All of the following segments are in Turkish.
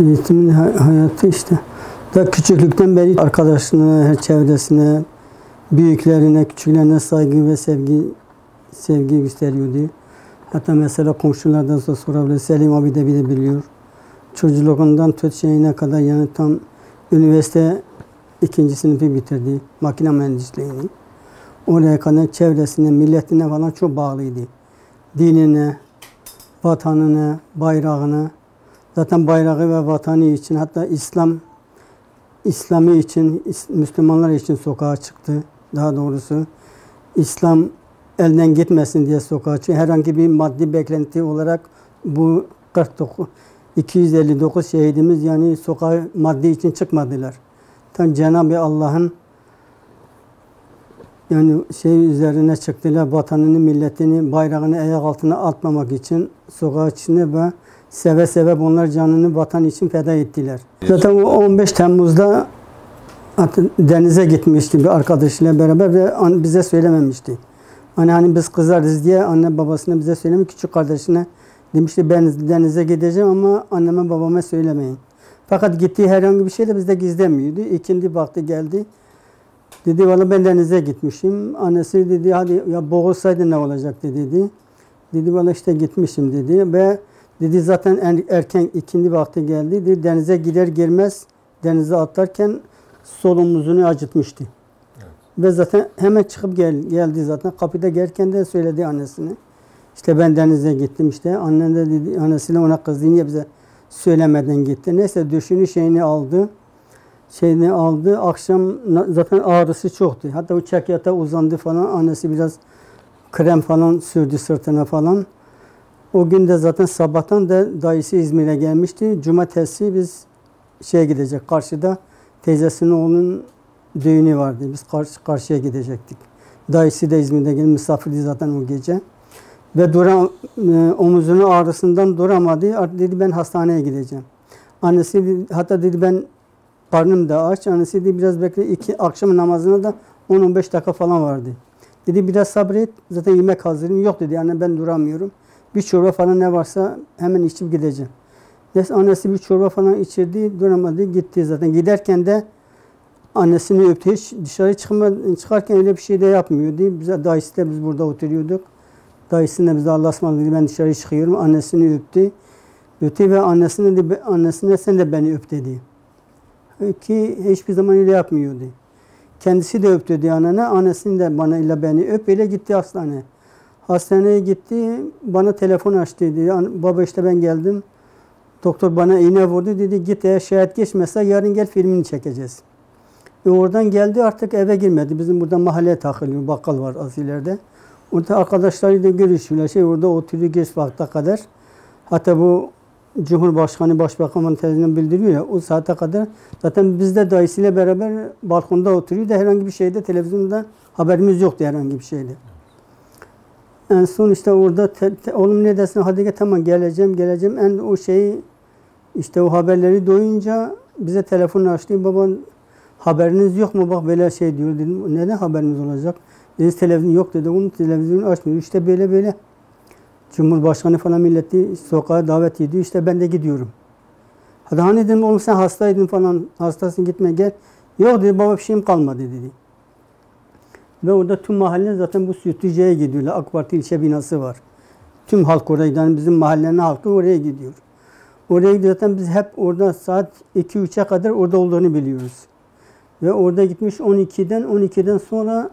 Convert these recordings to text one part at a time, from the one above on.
Eğitimin hayatı işte. Da küçüklükten beri arkadaşına, çevresine, büyüklerine, küçüklerine saygı ve sevgi gösteriyordu. Hatta mesela komşulardan sorabilir. Selim abi de biliyor. Çocukluğundan tut şeyine kadar yani tam üniversite 2. sınıfı bitirdi. Makine mühendisliğini. Oraya kadar çevresine, milletine falan çok bağlıydı. Dinine, vatanına, bayrağına. Zaten bayrağı ve vatanı için hatta İslam'ı için, Müslümanlar için sokağa çıktı. Daha doğrusu İslam elden gitmesin diye sokağa çıktı. Herhangi bir maddi beklenti olarak bu 259 şehidimiz yani sokağa maddi için çıkmadılar. Tam Cenab-ı Allah'ın yani üzerine çıktılar, vatanını, milletini, bayrağını ayak altına atmamak için sokağa çıktı ve seve seve bunlar canını vatan için feda ettiler. Zaten o 15 Temmuz'da denize gitmişti bir arkadaşıyla beraber ve bize söylememişti. Hani biz kızarız diye anne babasına bize söylemiş, küçük kardeşine demişti ben denize gideceğim ama anneme babama söylemeyin. Fakat gittiği herhangi bir şey de bizde gizlemiyordu. İkindi vakti geldi. Dedi valla ben denize gitmişim. Annesi dedi hadi ya boğulsaydı ne olacaktı dedi. Dedi valla işte gitmişim dedi ve dedi zaten erken ikindi vakti geldi. Dedi, denize girer girmez denize atlarken sol omuzunu acıtmıştı. Evet. Ve zaten hemen çıkıp geldi zaten. Kapıda gelirken de söyledi annesine. İşte ben denize gittim işte. Annen de dedi, annesiyle ona kızdı. Niye bize söylemeden gitti. Neyse düşünü şeyini aldı. Akşam zaten ağrısı çoktu. Hatta uçak yatağa uzandı falan. Annesi biraz krem falan sürdü sırtına falan. O gün de zaten sabahtan da dayısı İzmir'e gelmişti. Cumartesi biz gidecek. Karşıda teyzesinin oğlunun düğünü vardı. Biz karşıya gidecektik. Dayısı da İzmir'de geldi. Misafirdi zaten o gece. Ve omuzunun ağrısından duramadı. Artık dedi ben hastaneye gideceğim. Annesi hatta dedi ben karnım da aç. Annesi dedi biraz bekle. Akşam namazına da 10-15 dakika falan vardı. Dedi biraz sabret. Zaten yemek hazırım. Yok dedi anne ben duramıyorum. Bir çorba falan ne varsa hemen içip gideceğim. Neyse annesi bir çorba falan içirdi. Duramadı. Gitti zaten. Giderken de annesini öptü. Hiç dışarı çıkarken öyle bir şey de yapmıyordu. Dayısıyla biz burada oturuyorduk. Dayısıyla bize Allah'a ısmarladık. Ben dışarı çıkıyorum. Annesini öptü. Ve annesine sen de beni öp dedi. Ki hiçbir zaman öyle yapmıyordu. Kendisi de öptü diye annene. Annesini de bana ile beni öp. Öyle gitti hastaneye. Hastaneye gitti. Bana telefon açtı dedi. Baba işte ben geldim. Doktor bana iğne vurdu dedi. Git eğer şayet geçmezse yarın gel filmini çekeceğiz. Oradan geldi artık eve girmedi. Bizim burada mahalleye takılıyor. Bakkal var az ileride. Orada arkadaşlarıyla görüşüyorlar. Orada oturuyor geç vakte kadar. Hatta bu Cumhurbaşkanı, Başbakan'ın televizyonda bildiriyor ya o saate kadar. Zaten biz de dayısıyla beraber balkonda oturuyor da herhangi bir şeyde televizyonda haberimiz yoktu herhangi bir şeyde. En son işte orada oğlum ne desin hadi gel tamam geleceğim. En o şeyi işte o haberleri duyunca bize telefon açtı. Baban haberiniz yok mu bak böyle şey diyor dedim. Neden haberimiz olacak? Dedi televizyon yok dedi. Onun televizyonu açmıyor. İşte böyle. Cumhurbaşkanı falan milleti sokağa davet ediyor. İşte ben de gidiyorum. Hadi hani dedim oğlum sen hastaydın falan. Hastasın gitme gel. Yok dedi baba bir şeyim kalmadı dedi. Ve orada tüm mahalle zaten bu Sütlüce'ye gidiyorlar. AK Parti ilçe binası var. Tüm halk oraya gidiyor. Yani bizim mahallenin halkı oraya gidiyor. Oraya gidiyor zaten biz hep orada saat 2-3'e kadar orada olduğunu biliyoruz. Ve orada gitmiş 12'den sonra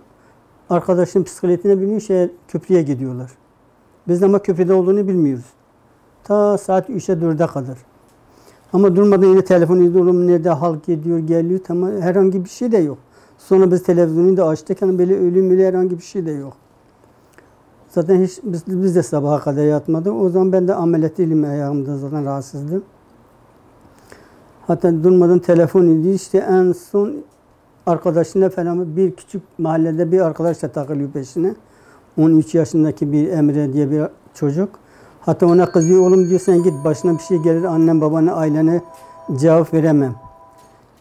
arkadaşın bisikletine biniyor köprüye gidiyorlar. Biz ama köprüde olduğunu bilmiyoruz. Ta saat 3'e 4'e kadar. Ama durmadan yine telefon ediyorum. Nerede halk gidiyor, geliyor. Tamam, herhangi bir şey de yok. Sonra biz televizyonu da açtık. Yani böyle ölüm herhangi bir şey de yok. Zaten hiç biz de sabaha kadar yatmadık. O zaman ben de ameliyatlıyım ayağımda zaten rahatsızdım. Hatta durmadan telefon ediyor. İşte en son arkadaşına falan bir küçük mahallede bir arkadaşla takılıyor peşine. 13 yaşındaki bir Emre diye bir çocuk. Hatta ona kızıyor, oğlum diyor sen git başına bir şey gelir annem babana ailene cevap veremem.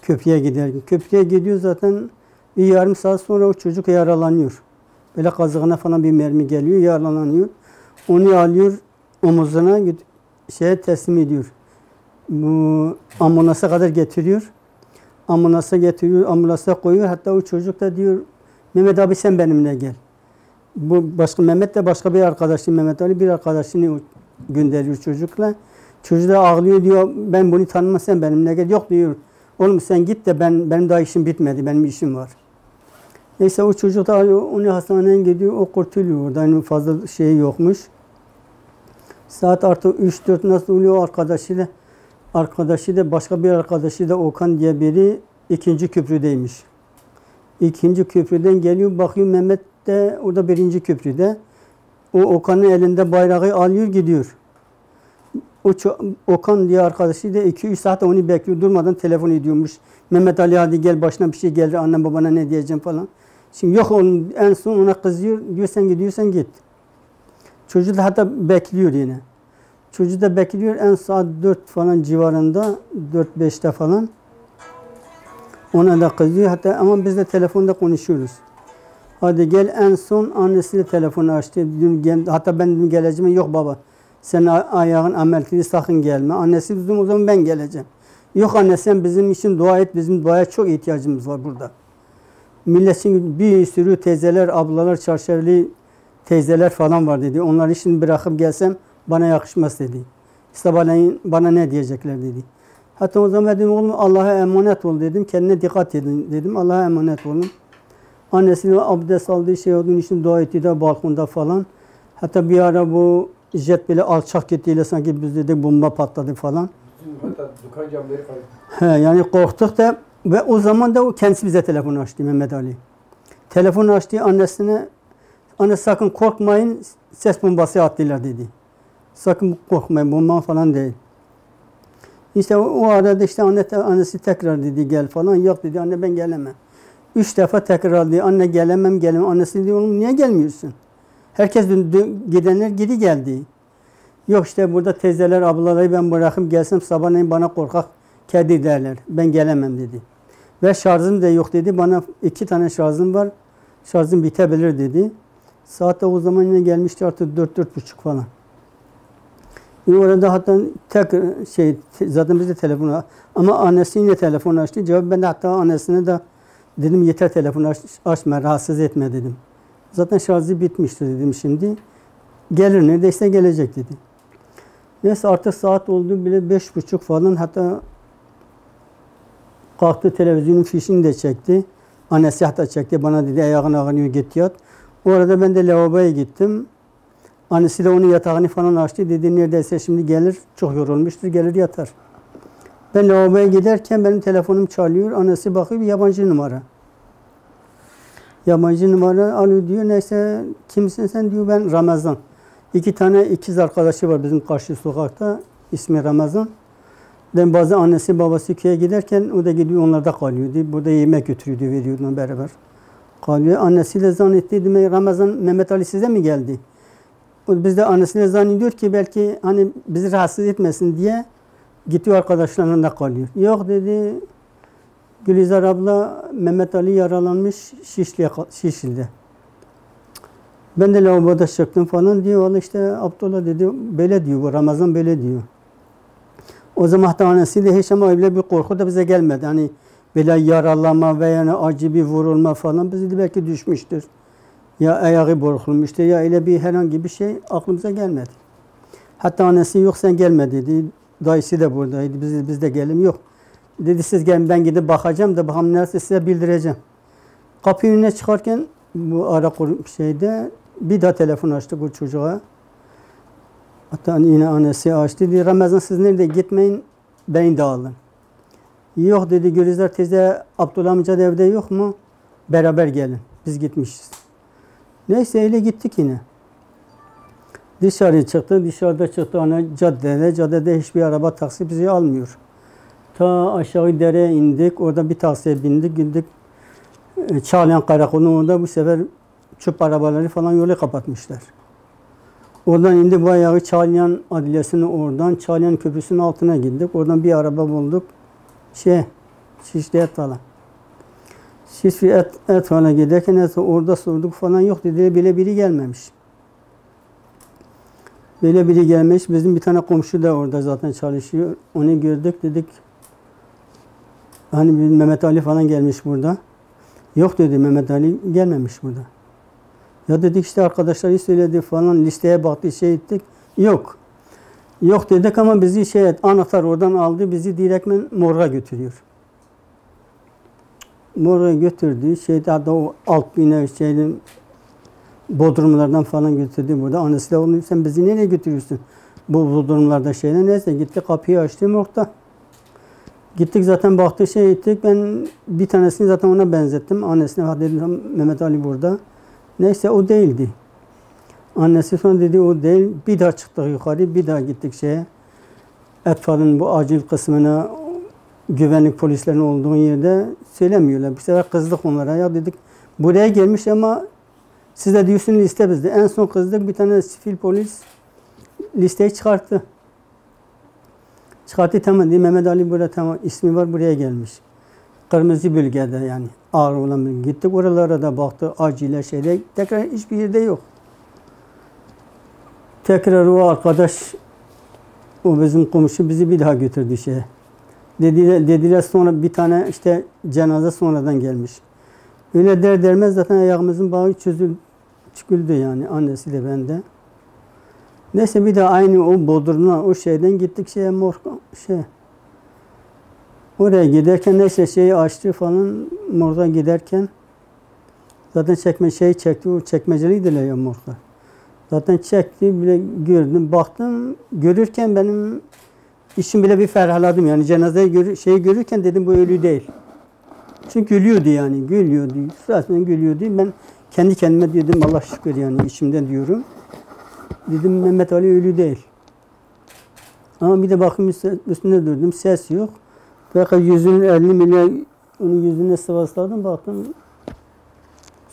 Köprüye gider. Köprüye gidiyor zaten bir yarım saat sonra o çocuk yaralanıyor. Böyle kazığına falan bir mermi geliyor yaralanıyor. Onu alıyor omuzuna teslim ediyor. Bu ambulansa kadar getiriyor. Ambulansa getiriyor, ambulansa koyuyor. Hatta o çocuk da diyor, Mehmet abi sen benimle gel. Bu başka Mehmet de başka bir arkadaşı, Mehmet Ali bir arkadaşını gönderiyor çocukla. Çocuk da ağlıyor, diyor ben bunu tanımam, sen benimle gel. Yok diyor, oğlum sen git de benim daha işim bitmedi, benim işim var. Neyse o çocuk da onu hastaneye gidiyor, o kurtuluyor. Orada yani fazla şey yokmuş. Saat artık 3-4 nasıl oluyor, arkadaşı da başka bir arkadaşı da Okan diye biri ikinci köprüdeymiş. İkinci köprüden geliyor, bakıyor Mehmet de orada birinci köprüde. O Okan'ın elinde bayrağı alıyor gidiyor. Okan diye arkadaşı da 2-3 saat onu bekliyor, durmadan telefon ediyormuş. Mehmet Ali hadi gel, başına bir şey geldi, annem babana ne diyeceğim falan. Şimdi yok onun, en son ona kızıyor, diyor sen gidiyorsan git. Çocuk da hatta bekliyor yine. Çocuk da bekliyor, en saat 4 falan civarında, 4-5'te falan. Ona da kızıyor hatta, ama biz de telefonda konuşuyoruz. Hadi gel, en son annesiyle telefonu açtı. Hatta ben dün geleceğim, yok baba. Senin ayağın ameliyatı, sakın gelme. Annesi dedim, o zaman ben geleceğim. Yok anne sen bizim için dua et, bizim duaya çok ihtiyacımız var burada. Milletin bir sürü teyzeler, ablalar, çarşaflı teyzeler falan var dedi. Onları şimdi bırakıp gelsem bana yakışmaz dedi. İşte bana ne diyecekler dedi. Hatta o zaman dedim oğlum Allah'a emanet ol dedim. Kendine dikkat edin dedim. Allah'a emanet olun. Annesine abdest aldığı şey olduğunu için dua etti de balkonda falan. Hatta bir ara bu jet böyle alçak gittiğiyle sanki biz dedik bomba patladı falan. Hatta dükkan camları kaydı. Yani korktuk da ve o zaman da o kendisi bize telefon açtı Mehmet Ali. Telefon açtı annesine, anne sakın korkmayın, ses bombası attılar dedi. Sakın korkmayın, bomba falan değil. İşte o arada işte annesi tekrar dedi gel falan. Yok dedi anne ben gelemem. 3 defa tekrar dedi anne gelemem. Annesi dedi oğlum niye gelmiyorsun? Herkes gidenler geri geldi. Yok işte burada teyzeler, ablaları ben bırakıp gelsem sabahleyin bana korkak kedi derler. Ben gelemem dedi. Ve şarjım da yok dedi. Bana 2 tane şarjım var. Şarjım bitebilir dedi. Saat de o zaman yine gelmişti artık 4-4.30 falan. Orada hatta zaten biz de telefonu ama annesi yine telefon açtı. Cevap ben de hatta annesine de dedim yeter telefonu açma, rahatsız etme dedim. Zaten şarjı bitmişti dedim şimdi. Gelir neredeyse gelecek dedi. Neyse artık saat oldu bile 5.30 falan, hatta kalktı televizyonun fişini de çekti. Annesi hatta çekti, bana dedi ayağın ağrıyor git yat. O arada ben de lavaboya gittim. Annesi de onun yatağını falan açtı. Dedi neredeyse şimdi gelir, çok yorulmuştur, gelir yatar. Ben lavaboya giderken benim telefonum çalıyor. Annesi bakıyor, yabancı numara. Yabancı numara alıyor diyor. Neyse kimsin sen diyor, ben Ramazan. 2 tane ikiz arkadaşı var bizim karşı sokakta. İsmi Ramazan. Ben bazen annesi babası köye giderken o da gidiyor onlarda kalıyordu. Burada yemek götürüyordu, veriyordu beraber. Kalıyor. Annesiyle zannetti. Demek Ramazan Mehmet Ali size mi geldi? Biz de annesiyle zannediyor ki belki hani bizi rahatsız etmesin diye gidiyor arkadaşlarına kalıyor. Yok dedi, Gülizar abla Mehmet Ali yaralanmış Şişli'de. Ben de lavaboda çıktım falan diyor. Vallahi işte Abdullah dedi böyle diyor, bu Ramazan böyle diyor. O zaman hatta annesiyle hiç ama öyle bir korku da bize gelmedi. Hani böyle yaralanma veya yani acı bir vurulma falan bizi de belki düşmüştür. Ya ayağı burkulmuştu ya öyle bir herhangi bir şey aklımıza gelmedi. Hatta annesi yok sen gelme dedi. Dayısı da buradaydı. Biz de gelelim. Yok. Dedi siz gelin ben gidip bakacağım da bakalım neresi size bildireceğim. Kapı önüne çıkarken bu ara şeyde bir daha telefon açtık o çocuğa. Hatta yine annesi açtı. Dedi Ramazan siz nerede gitmeyin beni de alın. Yok dedi Gülizar teyze Abdullah amca da evde yok mu? Beraber gelin. Biz gitmişiz. Neyse öyle gittik yine. Dışarı çıktı. Dışarıda çıktı ana caddede. Caddede hiçbir araba taksi bizi almıyor. Ta aşağı dereye indik. Orada bir taksiye bindik. Gittik. Çağlayan karakolun orada bu sefer çöp arabaları falan yolu kapatmışlar. Oradan indi bayağı Çağlayan adliyesinin oradan Çağlayan köprüsünün altına gittik. Oradan bir araba bulduk. Şişli et falan. Şişli et falan giderken orada sorduk falan yok dedi. Bile biri gelmemiş. Böyle biri gelmiş. Bizim bir tane komşu da orada zaten çalışıyor. Onu gördük, dedik. Hani bir Mehmet Ali falan gelmiş burada. Yok dedi, Mehmet Ali gelmemiş burada. Ya dedik işte arkadaşları söyledi falan, listeye baktık, şey ettik. Yok. Yok dedik ama bizi anahtar oradan aldı, bizi direktmen morga götürüyor. Morga götürdü. Hatta o alt bina bodrumlardan falan götürdü burada. Annesi de onu, sen bizi nereye götürüyorsun? Bu bodrumlarda neyse gitti, kapıyı açtı morgda. Gittik zaten baktık ettik. Ben bir tanesini zaten ona benzettim. Annesine dedim Mehmet Ali burada. Neyse o değildi. Annesi sonra dedi o değil. Bir daha çıktık yukarı, bir daha gittik Etfal'ın bu acil kısmına, güvenlik polislerinin olduğu yerde söylemiyorlar. Bir sefer kızdık onlara, ya dedik buraya gelmiş ama siz de diyorsunuz liste bizde. En son kızdık, bir tane sivil polis listeyi çıkarttı. Çıkarttı, tamam dedi, Mehmet Ali burada, tamam ismi var, buraya gelmiş. Kırmızı bölgede yani ağır olan bölge. Gittik oralara da baktık, acile tekrar hiçbir yerde yok. Tekrar o arkadaş, o bizim komşu bizi bir daha götürdü Dediler sonra bir tane cenaze sonradan gelmiş. Öyle dermez zaten ayağımızın bağı çıkıldı yani, annesi de ben de. Neyse bir de aynı o Bodrum'dan o gittik oraya giderken neyse açtı falan, morga giderken zaten çekti, o çekmeceliydiler ya morglar. Zaten çekti, bile gördüm, baktım, görürken benim işim bile bir ferahladım yani, cenazeyi görürken dedim bu ölü değil. Çünkü gülüyordu yani, gülüyordu, zaten gülüyordu. Ben kendi kendime diyordum, Allah şükür yani, içimden diyorum. Dedim Mehmet Ali ölü değil. Ama bir de bakım üstünde durdum, ses yok. Fakat yüzünün elini bile, onun yüzüne sıvasladım, baktım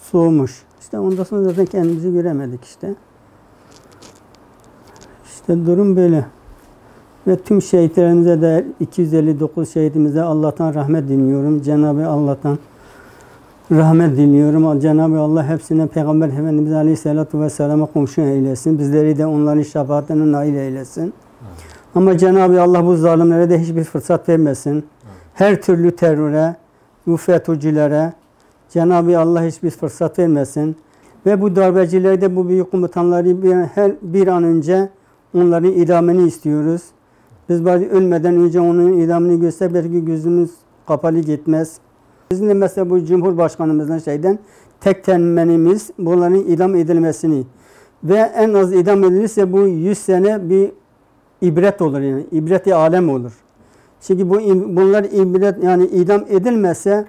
soğumuş. Ondan sonra zaten kendimizi göremedik durum böyle. Ve tüm şehitlerimize de 259 şehitimize Allah'tan rahmet diliyorum. Cenab-ı Allah'tan rahmet diliyorum. Cenab-ı Allah hepsine Peygamber Efendimiz Aleyhisselatü Vesselam'a komşu eylesin. Bizleri de onların şefaatine nail eylesin. Ama Cenab-ı Allah bu zalimlere de hiçbir fırsat vermesin. Her türlü teröre, bu FETÖ'cülere Cenab-ı Allah hiçbir fırsat vermesin. Ve bu darbecileri de, bu büyük komutanları bir an önce onların idamını istiyoruz. Biz bari ölmeden önce onun idamını görsek belki gözümüz kapalı gitmez. Bizim de mesela bu Cumhurbaşkanımızdan tek temennimiz bunların idam edilmesini. Ve en az idam edilirse bu 100 sene bir ibret olur yani. İbret-i alem olur. Çünkü bunlar ibret yani idam edilmezse,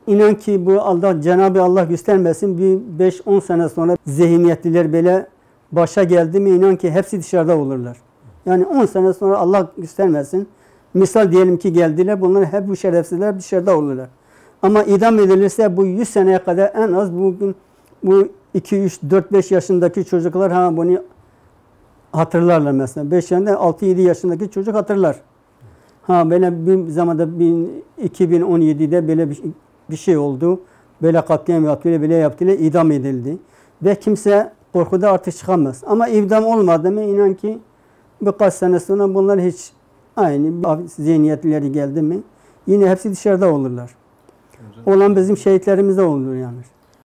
inan ki bu Cenab-ı Allah göstermesin, bir 5-10 sene sonra zihniyetliler böyle başa geldi mi, inan ki hepsi dışarıda olurlar. Yani 10 sene sonra Allah göstermesin. Misal diyelim ki geldiler, bunlar hep bu şerefsizler dışarıda olurlar. Ama idam edilirse bu 100 seneye kadar en az bugün bu 2, 3, 4, 5 yaşındaki çocuklar bunu hatırlarlar mesela. 5 yaşında 6-7 yaşındaki çocuk hatırlar. Böyle bir zamanda 2017'de böyle bir şey oldu. Böyle katliam yaptılar, böyle yaptılar, idam edildi. Ve kimse korkuda artık çıkamaz. Ama idam olmadı mı, inan ki birkaç sene sonra bunlar hiç aynı zihniyetleri geldi mi yine hepsi dışarıda olurlar. Olan bizim şehitlerimizde olur yani.